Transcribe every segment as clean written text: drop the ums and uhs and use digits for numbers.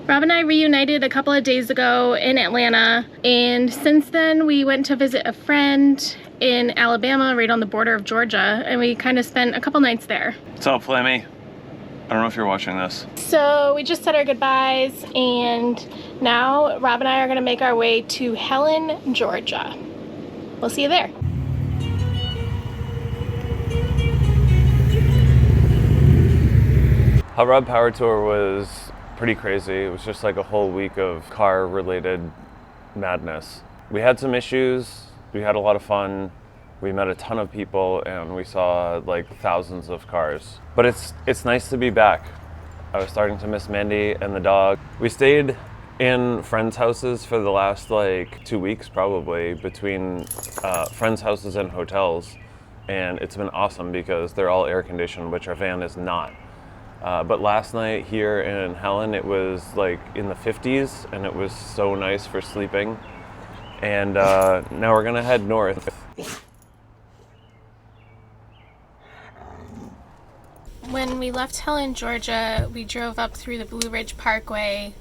Rob and I reunited a couple of days ago in Atlanta, and since then we went to visit a friend in Alabama, right on the border of Georgia, and we kind of spent a couple nights there. What's up, Flammy? I don't know if you're watching this. So we just said our goodbyes, and now Rob and I are gonna make our way to Helen, Georgia. We'll see you there. Hot Rod Power Tour was pretty crazy. It was just like a whole week of car-related madness. We had some issues, we had a lot of fun, we met a ton of people, and we saw like thousands of cars. But it's nice to be back. I was starting to miss Mandy and the dog. We stayed in friends' houses for the last like 2 weeks probably, between friends' houses and hotels, and it's been awesome because they're all air-conditioned, which our van is not. But last night here in Helen, it was like in the 50s, and it was so nice for sleeping. And now we're gonna head north. When we left Helen, Georgia, we drove up through the Blue Ridge Parkway.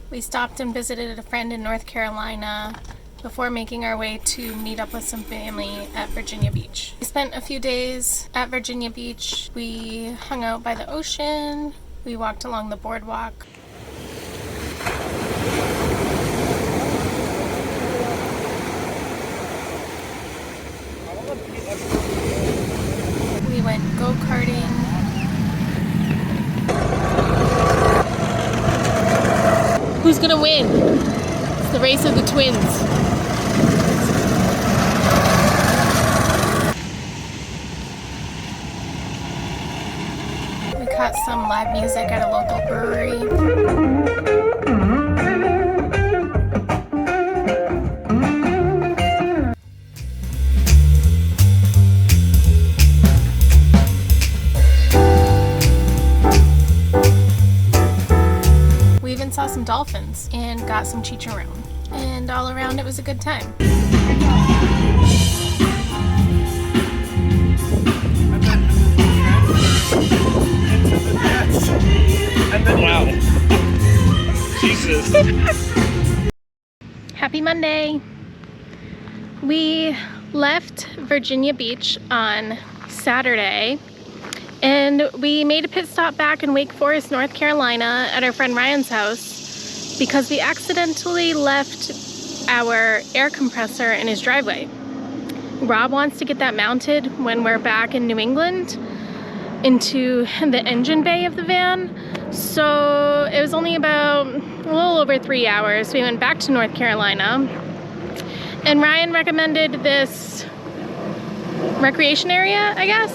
We stopped and visited a friend in North Carolina before making our way to meet up with some family at Virginia Beach. We spent a few days at Virginia Beach. We hung out by the ocean. We walked along the boardwalk. We went go-karting. Who's gonna win? It's the race of the twins. We caught some live music at a local brewery. We even saw some dolphins and got some chicharron. And all around it was a good time. Wow. Jesus. Happy Monday. We left Virginia Beach on Saturday, and we made a pit stop back in Wake Forest, North Carolina at our friend Ryan's house because we accidentally left our air compressor in his driveway. Rob wants to get that mounted when we're back in New England into the engine bay of the van. So it was only about a little over 3 hours. We went back to North Carolina, and Ryan recommended this recreation area, I guess,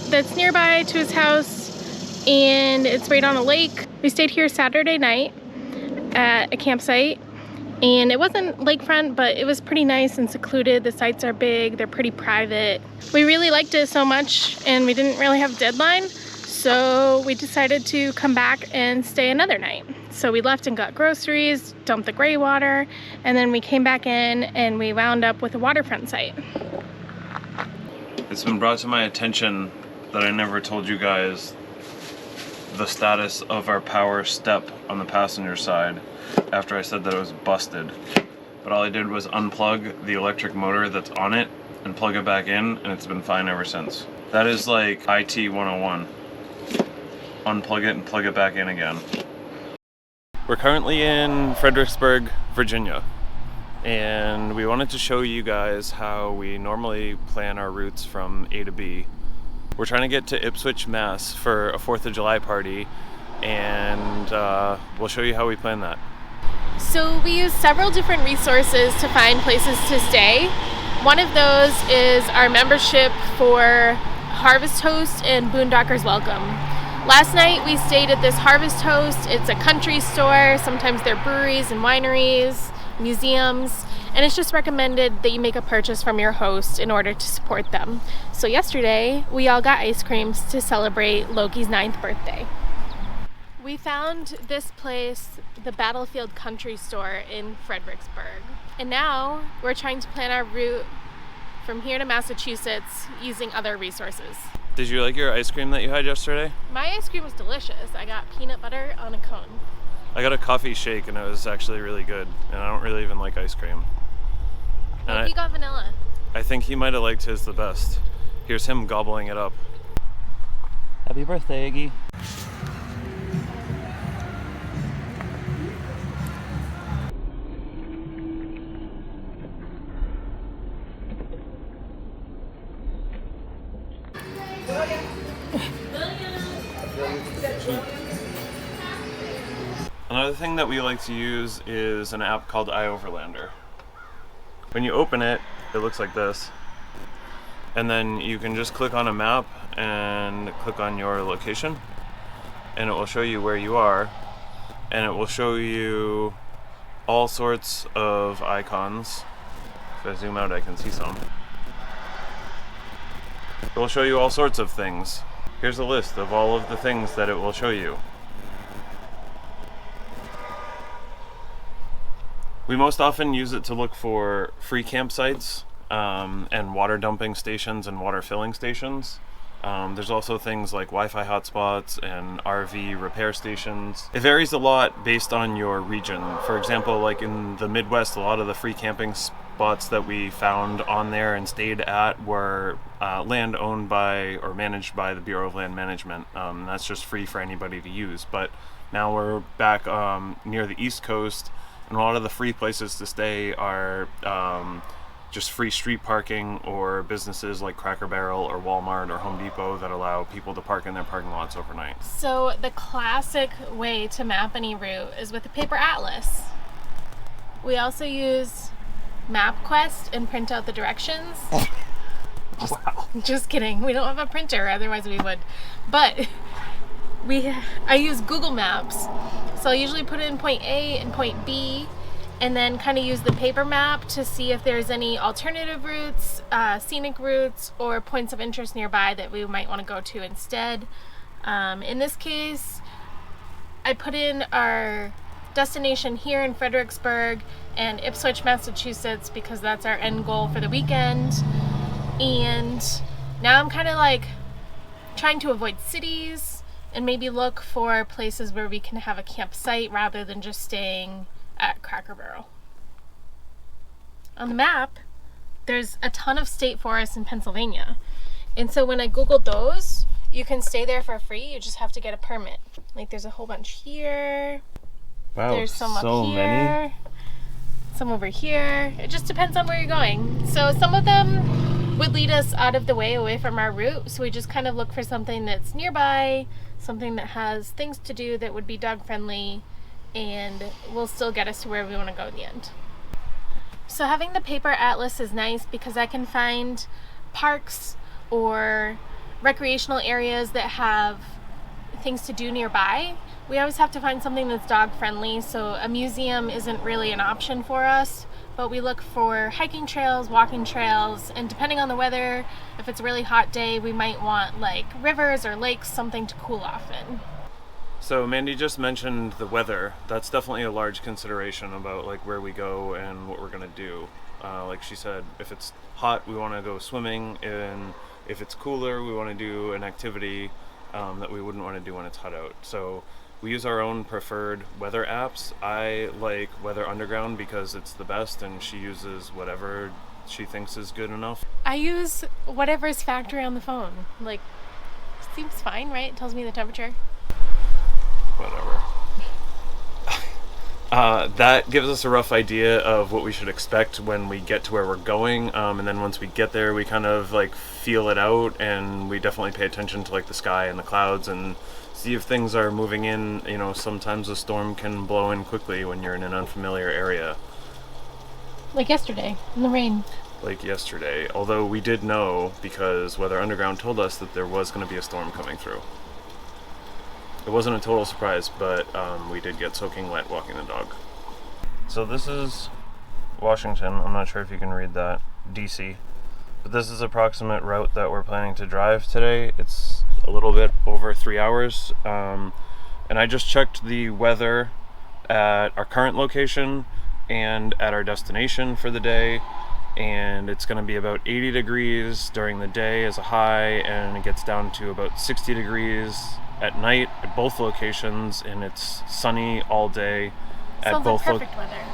that's nearby to his house, and it's right on a lake. We stayed here Saturday night at a campsite, and it wasn't lakefront, but it was pretty nice and secluded. The sites are big, they're pretty private. We really liked it so much, and we didn't really have a deadline, so we decided to come back and stay another night. So we left and got groceries, dumped the gray water, and then we came back in and we wound up with a waterfront site. It's been brought to my attention that I never told you guys the status of our power step on the passenger side after I said that it was busted. But all I did was unplug the electric motor that's on it and plug it back in, and it's been fine ever since. That is like IT 101. Unplug it and plug it back in again. We're currently in Fredericksburg, Virginia, and we wanted to show you guys how we normally plan our routes from A to B. We're trying to get to Ipswich, Mass for a 4th of July party, and we'll show you how we plan that. So we use several different resources to find places to stay. One of those is our membership for Harvest Host and Boondockers Welcome. Last night we stayed at this Harvest Host. It's a country store. Sometimes they're breweries and wineries, museums, and it's just recommended that you make a purchase from your host in order to support them. So yesterday we all got ice creams to celebrate Loki's 9th birthday. We found this place, the Battlefield Country Store in Fredericksburg. And now we're trying to plan our route from here to Massachusetts using other resources. Did you like your ice cream that you had yesterday? My ice cream was delicious. I got peanut butter on a cone. I got a coffee shake and it was actually really good. And I don't really even like ice cream. Loki got vanilla. I think he might have liked his the best. Here's him gobbling it up. Happy birthday, Iggy. Another thing that we like to use is an app called iOverlander. When you open it, it looks like this. And then you can just click on a map and click on your location. And it will show you where you are. And it will show you all sorts of icons. If I zoom out, I can see some. It will show you all sorts of things. Here's a list of all of the things that it will show you. We most often use it to look for free campsites and water dumping stations and water filling stations. There's also things like Wi-Fi hotspots and RV repair stations. It varies a lot based on your region. For example, like in the Midwest, a lot of the free camping spots that we found on there and stayed at were land owned by or managed by the Bureau of Land Management. That's just free for anybody to use. But now we're back near the East Coast, and a lot of the free places to stay are just free street parking or businesses like Cracker Barrel or Walmart or Home Depot that allow people to park in their parking lots overnight. So the classic way to map any route is with a paper atlas. We also use MapQuest and print out the directions. Just kidding. We don't have a printer, otherwise we would. But I use Google Maps. So I usually put in point A and point B, and then kind of use the paper map to see if there's any alternative routes, scenic routes, or points of interest nearby that we might want to go to instead. In this case, I put in our destination here in Fredericksburg and Ipswich, Massachusetts, because that's our end goal for the weekend. And now I'm kind of like trying to avoid cities and maybe look for places where we can have a campsite rather than just staying at Cracker Barrel. On the map, there's a ton of state forests in Pennsylvania. And so when I Googled those, you can stay there for free. You just have to get a permit. Like there's a whole bunch here. Wow, there's some so up here. many. Some over here. It just depends on where you're going. So some of them would lead us out of the way away from our route. So we just kind of look for something that's nearby, something that has things to do that would be dog friendly, and will still get us to where we want to go in the end. So having the paper atlas is nice because I can find parks or recreational areas that have things to do nearby. We always have to find something that's dog friendly, so a museum isn't really an option for us, but we look for hiking trails, walking trails, and depending on the weather, if it's a really hot day, we might want like rivers or lakes, something to cool off in. So Mandy just mentioned the weather. That's definitely a large consideration about like where we go and what we're gonna do. Like she said, if it's hot, we want to go swimming, and if it's cooler, we want to do an activity that we wouldn't want to do when it's hot out. So we use our own preferred weather apps. I like Weather Underground because it's the best, and she uses whatever she thinks is good enough. I use whatever's factory on the phone. Like, seems fine, right? It tells me the temperature. Whatever. That gives us a rough idea of what we should expect when we get to where we're going, and then once we get there, we kind of like feel it out, and we definitely pay attention to like the sky and the clouds and see if things are moving in. You know, sometimes a storm can blow in quickly when you're in an unfamiliar area. Like yesterday, in the rain. Like yesterday, although we did know because Weather Underground told us that there was going to be a storm coming through. It wasn't a total surprise, but we did get soaking wet walking the dog. So this is Washington. I'm not sure if you can read that. DC. But this is the approximate route that we're planning to drive today. It's a little bit over 3 hours. And I just checked the weather at our current location and at our destination for the day. and it's going to be about 80 degrees during the day as a high, and it gets down to about 60 degrees at night at both locations, and it's sunny all day at Sounds both like perfect weather.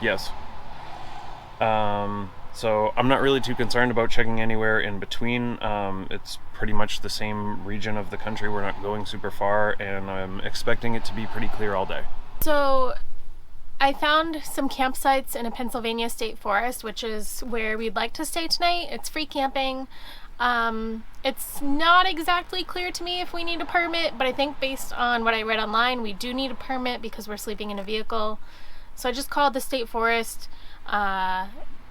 Yes. So I'm not really too concerned about checking anywhere in between. It's pretty much the same region of the country. We're not going super far, and I'm expecting it to be pretty clear all day. So I found some campsites in a Pennsylvania state forest, which is where we'd like to stay tonight. It's free camping. It's not exactly clear to me if we need a permit, but I think based on what I read online, we do need a permit because we're sleeping in a vehicle. So I just called the state forest.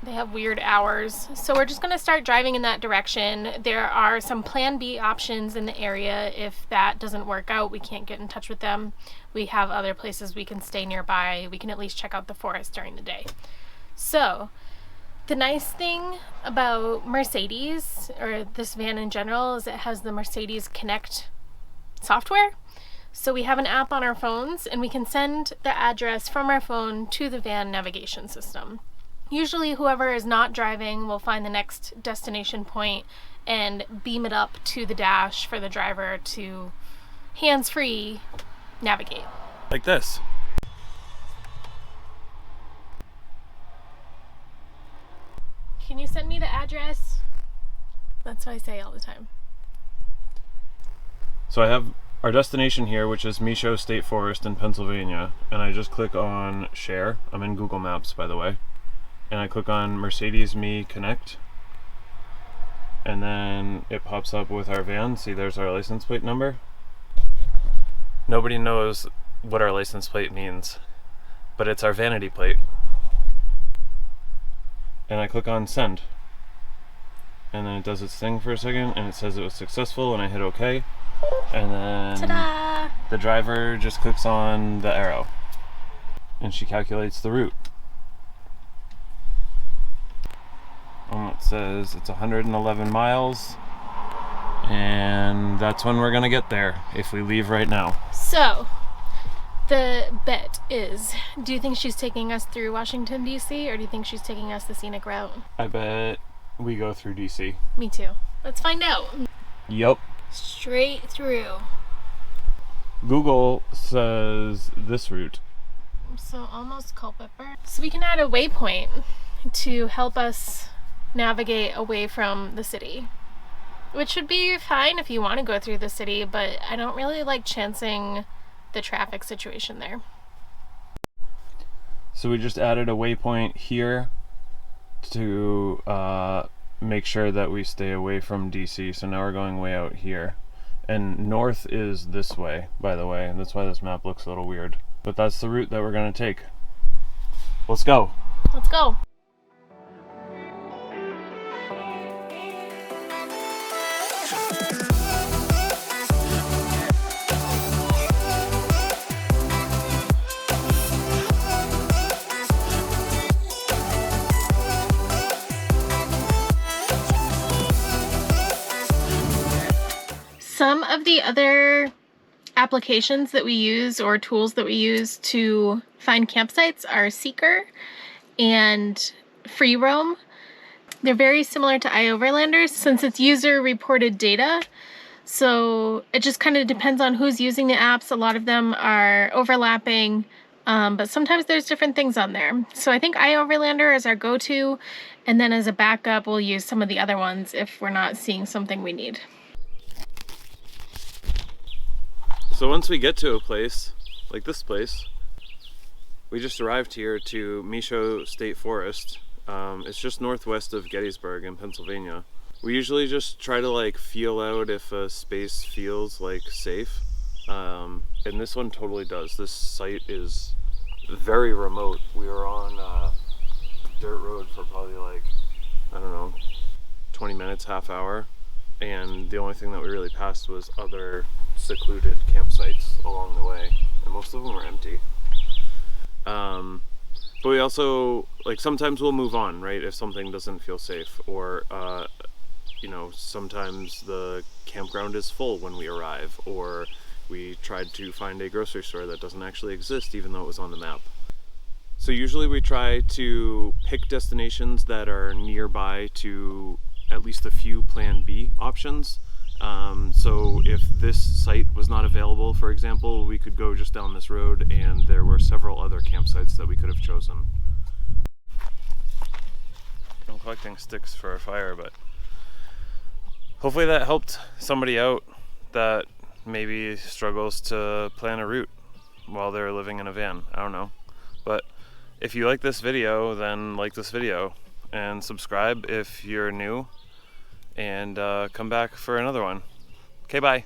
They have weird hours. So we're just going to start driving in that direction. There are some plan B options in the area. If that doesn't work out, we can't get in touch with them. We have other places we can stay nearby. We can at least check out the forest during the day. So the nice thing about Mercedes, or this van in general, is it has the Mercedes Connect software. So we have an app on our phones, and we can send the address from our phone to the van navigation system. Usually whoever is not driving will find the next destination point and beam it up to the dash for the driver to hands-free navigate. Like this. Can you send me the address? That's what I say all the time. So I have our destination here, which is Michaud State Forest in Pennsylvania, and I just click on share. I'm in Google Maps, by the way. And I click on Mercedes Me Connect, and then it pops up with our van. See, there's our license plate number. Nobody knows what our license plate means, but it's our vanity plate. And I click on send, and then it does its thing for a second, and it says it was successful, and I hit OK, and then Ta-da! the driver just clicks on the arrow, and she calculates the route. It says it's 111 miles, and that's when we're gonna get there if we leave right now. So the bet is, do you think she's taking us through Washington, D.C., or do you think she's taking us the scenic route? I bet we go through DC. Me too. Let's find out. Yup. Straight through. Google says this route. So almost Culpeper. So we can add a waypoint to help us navigate away from the city, which should be fine if you want to go through the city, but I don't really like chancing the traffic situation there. So we just added a waypoint here to make sure that we stay away from DC. So now we're going way out here, and north is this way, by the way, and that's why this map looks a little weird, but that's the route that we're going to take. Let's go. Let's go. Some of the other applications that we use, or tools that we use to find campsites, are Sekr and Free Roam. They're very similar to iOverlander since it's user-reported data. So it just kind of depends on who's using the apps. A lot of them are overlapping, but sometimes there's different things on there. So I think iOverlander is our go-to, and then as a backup, we'll use some of the other ones if we're not seeing something we need. So once we get to a place, like this place, we just arrived here to Michaud State Forest. It's just northwest of Gettysburg in Pennsylvania. We usually just try to feel out if a space feels safe, and this one totally does. This site is very remote. We were on a dirt road for probably I don't know, 20 minutes, half hour, and the only thing that we really passed was other secluded campsites along the way, and most of them were empty. But we also, sometimes we'll move on, right, if something doesn't feel safe, or sometimes the campground is full when we arrive, or we tried to find a grocery store that doesn't actually exist even though it was on the map. So usually we try to pick destinations that are nearby to at least a few plan B options. So if this site was not available, for example, we could go just down this road and there were several other campsites that we could have chosen. I'm collecting sticks for a fire, but hopefully that helped somebody out that maybe struggles to plan a route while they're living in a van. I don't know. But if you like this video, then like this video and subscribe if you're new, and come back for another one. Okay, bye.